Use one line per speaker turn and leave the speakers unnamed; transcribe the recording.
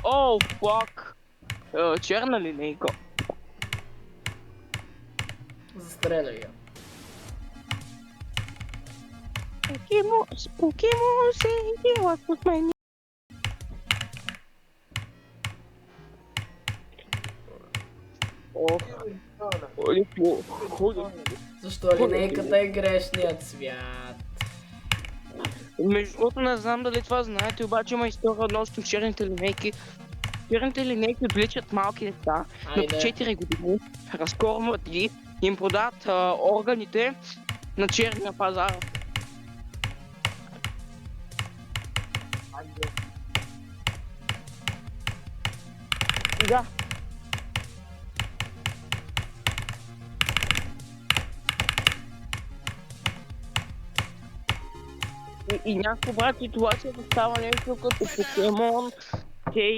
О, фак! Черна линейка.
Застреляй я.
Покемон се играла с мен. Ох, ходи.
Защо линейката е грешният свят?
Между другото, не знам дали това знаете, обаче има история относно черните линейки. Черните линейки отвличат малки деца на по
Айде.
4 години, разкормват ги, им продават органите на черния пазар. Да. И някакво брат ситуацията става нещо като Покемон, Кей